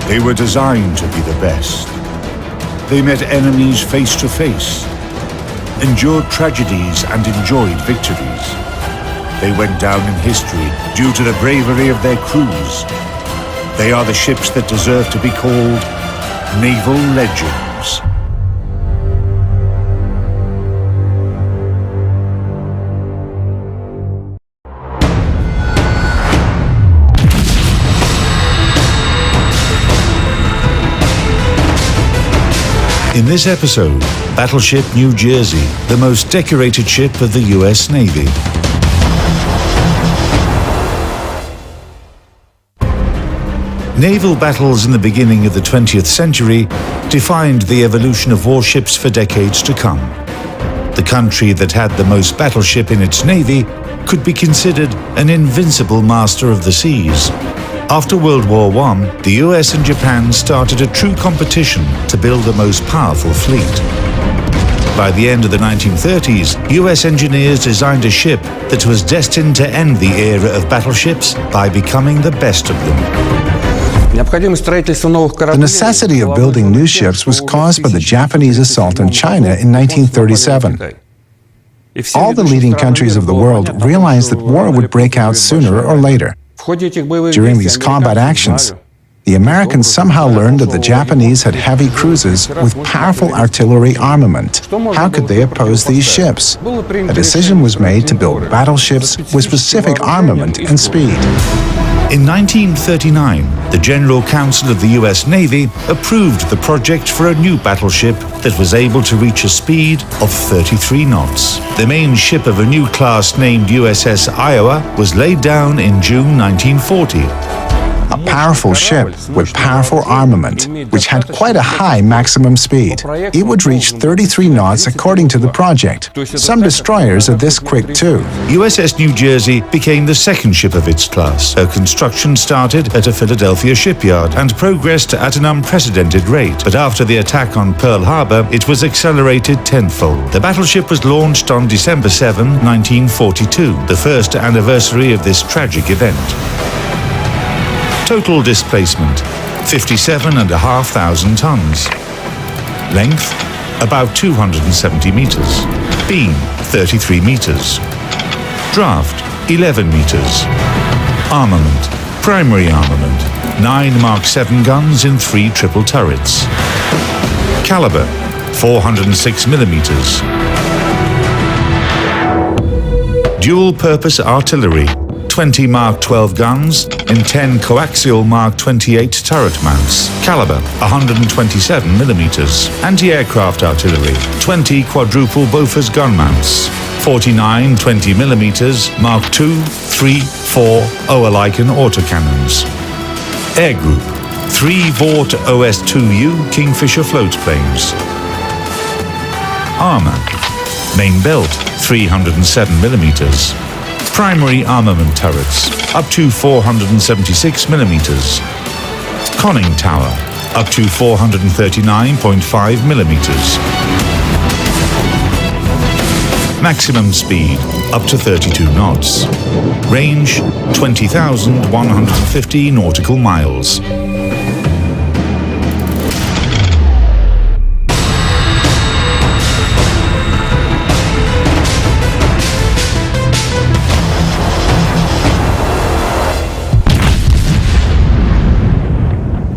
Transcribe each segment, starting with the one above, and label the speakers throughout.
Speaker 1: They were designed to be the best. They met enemies face to face, endured tragedies and enjoyed victories. They went down in history due to the bravery of their crews. They are the ships that deserve to be called naval legends. In this episode, Battleship New Jersey, the most decorated ship of the US Navy. Naval battles in the beginning of the 20th century defined the evolution of warships for decades to come. The country that had the most battleship in its navy could be considered an invincible master of the seas. After World War I, the US and Japan started a true competition to build the most powerful fleet. By the end of the 1930s, US engineers designed a ship that was destined to end the era of battleships by becoming the best of them.
Speaker 2: The necessity of building new ships was caused by the Japanese assault on China in 1937. All the leading countries of the world realized that war would break out sooner or later. During these combat actions, the Americans somehow learned that the Japanese had heavy cruisers with powerful artillery armament. How could they oppose these ships? A decision was made to build battleships with specific armament and speed.
Speaker 1: In 1939, the General Council of the US Navy approved the project for a new battleship that was able to reach a speed of 33 knots. The main ship of a new class named USS Iowa was laid down in June 1940.
Speaker 2: A powerful ship with powerful armament, which had quite a high maximum speed. It would reach 33 knots according to the project. Some destroyers are this quick too.
Speaker 1: USS New Jersey became the second ship of its class. Her construction started at a Philadelphia shipyard and progressed at an unprecedented rate. But after the attack on Pearl Harbor, it was accelerated tenfold. The battleship was launched on December 7, 1942, the first anniversary of this tragic event. Total displacement, 57,500 tons. Length, about 270 meters. Beam, 33 meters. Draft, 11 meters. Armament, primary armament, 9 Mark 7 guns in 3 triple turrets. Caliber, 406 millimeters. Dual-purpose artillery, 20 Mark 12 guns in 10 coaxial Mark 28 turret mounts. Caliber, 127 millimeters. Anti-aircraft artillery, 20 quadruple Bofors gun mounts. 49 20 millimeters Mark 2, 3, 4 Oerlikon autocannons. Air Group, 3 Vought OS-2U Kingfisher floatplanes. Armor, main belt, 307 millimeters. Primary armament turrets, up to 476 millimeters. Conning tower, up to 439.5 millimeters. Maximum speed, up to 32 knots. Range, 20,150 nautical miles.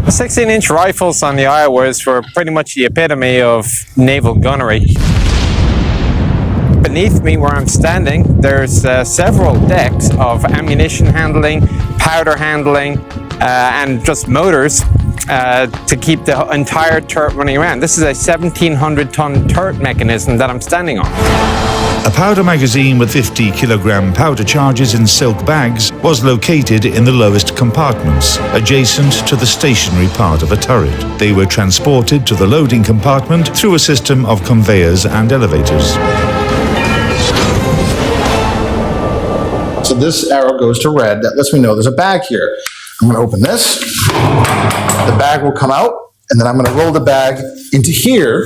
Speaker 3: The 16-inch rifles on the Iowas were pretty much the epitome of naval gunnery. Beneath me where I'm standing, there's several decks of ammunition handling, powder handling, and just motors to keep the entire turret running around. This is a 1,700-ton turret mechanism that I'm standing on.
Speaker 1: A powder magazine with 50-kilogram powder charges in silk bags was located in the lowest compartments, adjacent to the stationary part of a turret. They were transported to the loading compartment through a system of conveyors and elevators.
Speaker 4: So this arrow goes to red. That lets me know there's a bag here. I'm going to open this. The bag will come out, and then I'm going to roll the bag into here.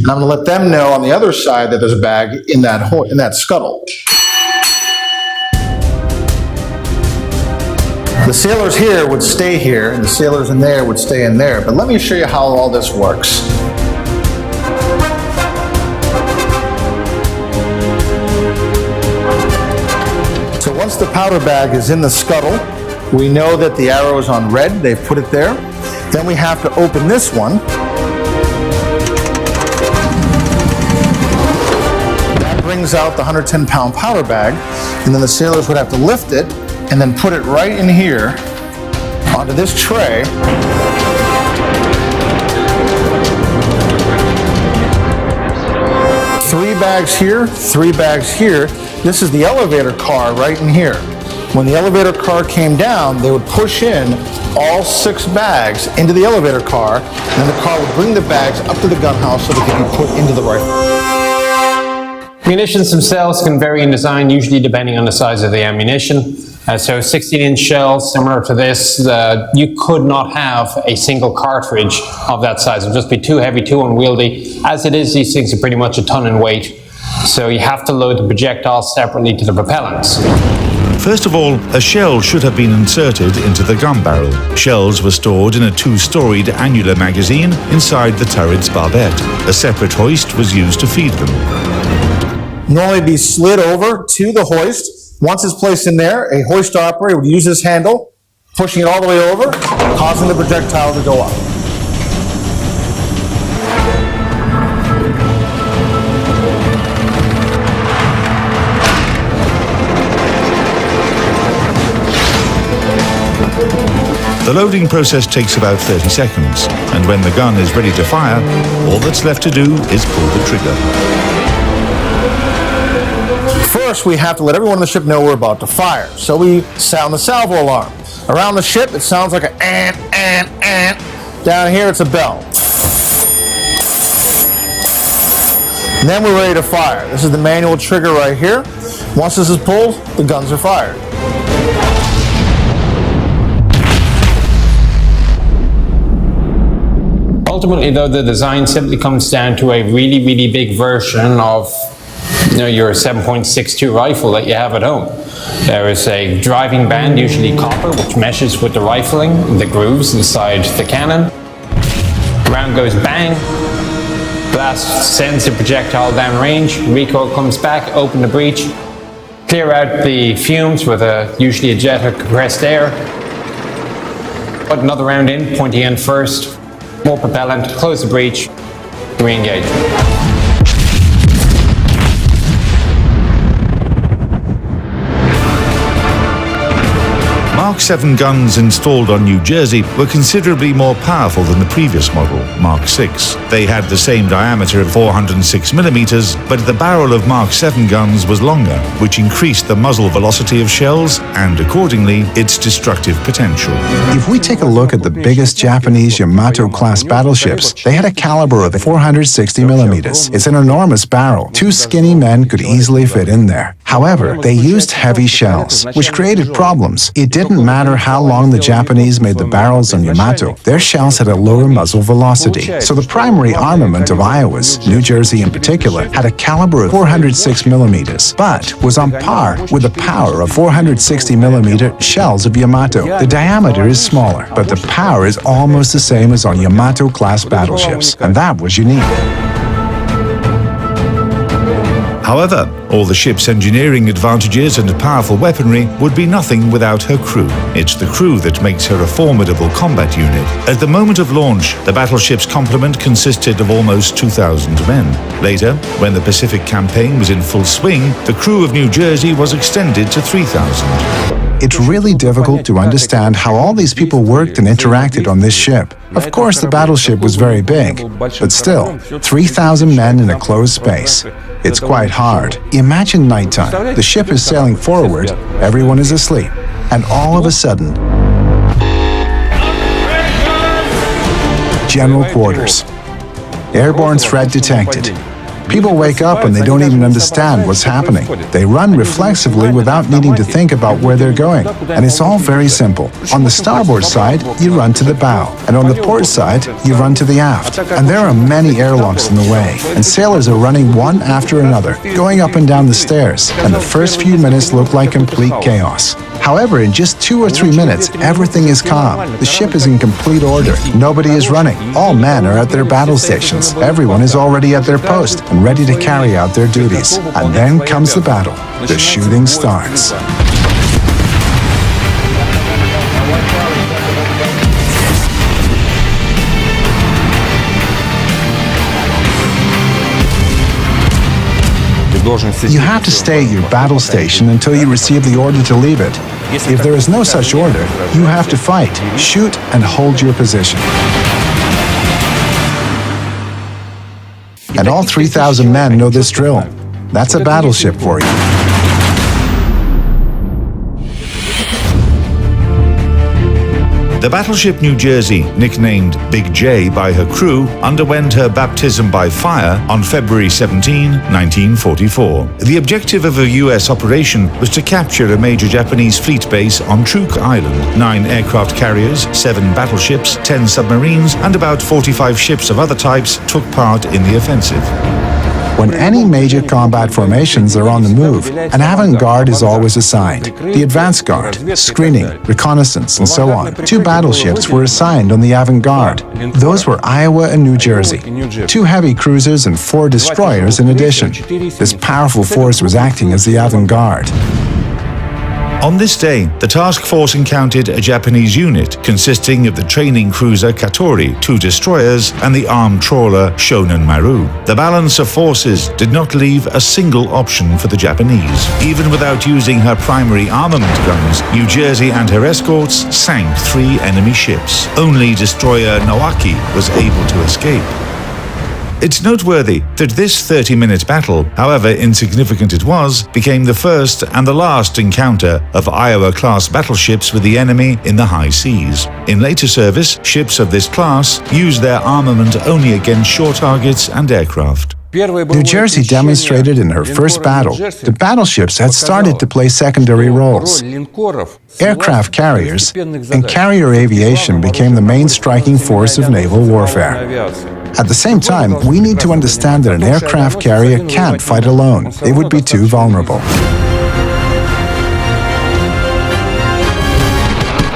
Speaker 4: And I'm going to let them know on the other side that there's a bag in that scuttle. The sailors here would stay here, and the sailors in there would stay in there. But let me show you how all this works. So once the powder bag is in the scuttle, we know that the arrow is on red. They've put it there. Then we have to open this one. That brings out the 110-pound powder bag, and then the sailors would have to lift it and then put it right in here onto this tray. Three bags here, 3 bags here. This is the elevator car right in here. When the elevator car came down, they would push in all 6 bags into the elevator car, and then the car would bring the bags up to the gun house so they could be put into the rifle.
Speaker 3: Munitions themselves can vary in design, usually depending on the size of the ammunition. So 16-inch shells, similar to this, you could not have a single cartridge of that size. It would just be too heavy, too unwieldy. As it is, these things are pretty much a ton in weight. So you have to load the projectiles separately to the propellants.
Speaker 1: First of all, a shell should have been inserted into the gun barrel. Shells were stored in a 2-storied annular magazine inside the turret's barbette. A separate hoist was used to feed them.
Speaker 4: Normally be slid over to the hoist. Once it's placed in there, a hoist operator would use this handle, pushing it all the way over, causing the projectile to go up.
Speaker 1: The loading process takes about 30 seconds, and when the gun is ready to fire, all that's left to do is pull the trigger.
Speaker 4: First, we have to let everyone on the ship know we're about to fire. So we sound the salvo alarm. Around the ship, it sounds like an ant. Down here, it's a bell. And then we're ready to fire. This is the manual trigger right here. Once this is pulled, the guns are fired.
Speaker 3: Ultimately, though, the design simply comes down to a really, really big version of your 7.62 rifle that you have at home. There is a driving band, usually copper, which meshes with the rifling, the grooves inside the cannon. The round goes bang, blast sends the projectile down range, recoil comes back, open the breech, clear out the fumes with usually a jet of compressed air, put another round in, pointy end first, more propellant, close the breech, re-engage.
Speaker 1: Mark 7 guns installed on New Jersey were considerably more powerful than the previous model, Mark 6. They had the same diameter of 406 millimeters, but the barrel of Mark 7 guns was longer, which increased the muzzle velocity of shells and, accordingly, its destructive potential.
Speaker 2: If we take a look at the biggest Japanese Yamato-class battleships, they had a caliber of 460 millimeters. It's an enormous barrel. 2 skinny men could easily fit in there. However, they used heavy shells, which created problems. It didn't matter how long the Japanese made the barrels on Yamato, their shells had a lower muzzle velocity. So the primary armament of Iowa's, New Jersey in particular, had a caliber of 406 millimeters, but was on par with the power of 460 millimeter shells of Yamato. The diameter is smaller, but the power is almost the same as on Yamato-class battleships, and that was unique.
Speaker 1: However, all the ship's engineering advantages and powerful weaponry would be nothing without her crew. It's the crew that makes her a formidable combat unit. At the moment of launch, the battleship's complement consisted of almost 2,000 men. Later, when the Pacific campaign was in full swing, the crew of New Jersey was extended to 3,000.
Speaker 2: It's really difficult to understand how all these people worked and interacted on this ship. Of course, the battleship was very big, but still, 3,000 men in a closed space. It's quite hard. Imagine nighttime. The ship is sailing forward, everyone is asleep, and all of a sudden, general quarters. Airborne threat detected. People wake up and they don't even understand what's happening. They run reflexively without needing to think about where they're going. And it's all very simple. On the starboard side, you run to the bow. And on the port side, you run to the aft. And there are many airlocks in the way. And sailors are running one after another, going up and down the stairs. And the first few minutes look like complete chaos. However, in just 2 or 3 minutes, everything is calm. The ship is in complete order. Nobody is running. All men are at their battle stations. Everyone is already at their post and ready to carry out their duties. And then comes the battle. The shooting starts. You have to stay at your battle station until you receive the order to leave it. If there is no such order, you have to fight, shoot, and hold your position. And all 3,000 men know this drill. That's a battleship for you.
Speaker 1: The battleship New Jersey, nicknamed Big J by her crew, underwent her baptism by fire on February 17, 1944. The objective of a U.S. operation was to capture a major Japanese fleet base on Truk Island. 9 aircraft carriers, 7 battleships, 10 submarines, and about 45 ships of other types took part in the offensive.
Speaker 2: When any major combat formations are on the move, an avant-garde is always assigned. The advance guard, screening, reconnaissance, and so on. 2 battleships were assigned on the avant-garde. Those were Iowa and New Jersey. 2 heavy cruisers and 4 destroyers in addition. This powerful force was acting as the avant-garde.
Speaker 1: On this day, the task force encountered a Japanese unit consisting of the training cruiser Katori, 2 destroyers, and the armed trawler Shonan Maru. The balance of forces did not leave a single option for the Japanese. Even without using her primary armament guns, New Jersey and her escorts sank 3 enemy ships. Only destroyer Nowaki was able to escape. It's noteworthy that this 30-minute battle, however insignificant it was, became the first and the last encounter of Iowa-class battleships with the enemy in the high seas. In later service, ships of this class used their armament only against shore targets and aircraft.
Speaker 2: New Jersey demonstrated in her first battle that battleships had started to play secondary roles. Aircraft carriers and carrier aviation became the main striking force of naval warfare. At the same time, we need to understand that an aircraft carrier can't fight alone. It would be too vulnerable.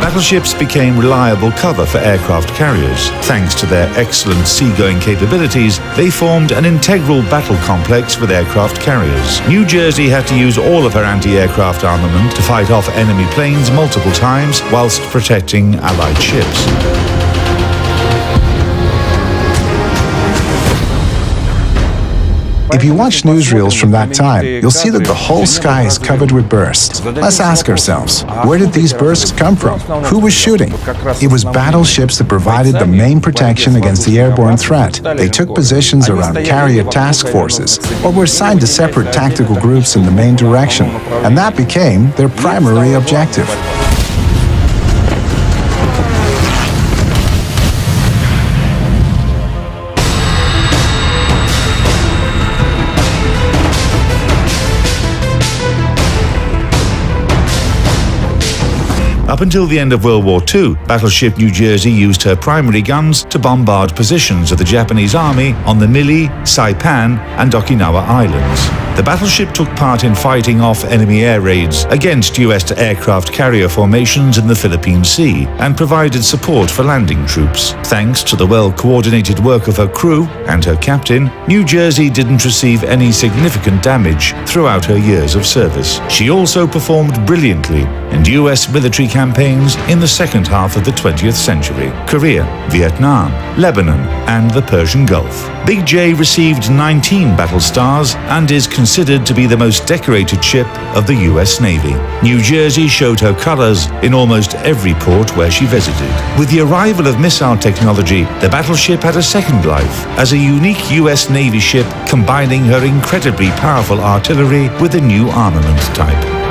Speaker 1: Battleships became reliable cover for aircraft carriers. Thanks to their excellent seagoing capabilities, they formed an integral battle complex with aircraft carriers. New Jersey had to use all of her anti-aircraft armament to fight off enemy planes multiple times whilst protecting Allied ships.
Speaker 2: If you watch newsreels from that time, you'll see that the whole sky is covered with bursts. Let's ask ourselves, where did these bursts come from? Who was shooting? It was battleships that provided the main protection against the airborne threat. They took positions around carrier task forces, or were assigned to separate tactical groups in the main direction, and that became their primary objective.
Speaker 1: Up until the end of World War II, battleship New Jersey used her primary guns to bombard positions of the Japanese army on the Mili, Saipan, and Okinawa Islands. The battleship took part in fighting off enemy air raids against U.S. aircraft carrier formations in the Philippine Sea and provided support for landing troops. Thanks to the well-coordinated work of her crew and her captain, New Jersey didn't receive any significant damage throughout her years of service. She also performed brilliantly in U.S. military campaigns in the second half of the 20th century: Korea, Vietnam, Lebanon, and the Persian Gulf. Big J received 19 battle stars and is considered to be the most decorated ship of the U.S. Navy. New Jersey showed her colors in almost every port where she visited. With the arrival of missile technology, the battleship had a second life as a unique U.S. Navy ship combining her incredibly powerful artillery with a new armament type.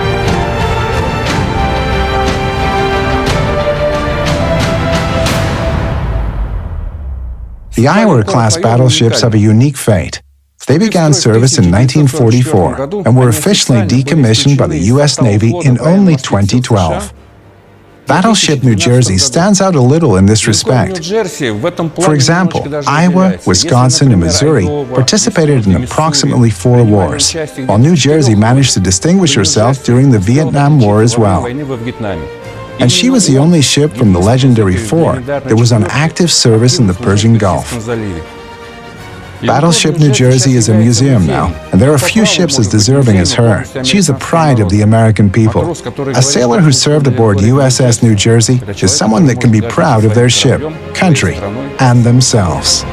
Speaker 2: The Iowa-class battleships have a unique fate. They began service in 1944 and were officially decommissioned by the U.S. Navy in only 2012. Battleship New Jersey stands out a little in this respect. For example, Iowa, Wisconsin, and Missouri participated in approximately 4 wars, while New Jersey managed to distinguish herself during the Vietnam War as well. And she was the only ship from the legendary 4 that was on active service in the Persian Gulf. Battleship New Jersey is a museum now, and there are few ships as deserving as her. She is the pride of the American people. A sailor who served aboard USS New Jersey is someone that can be proud of their ship, country, and themselves.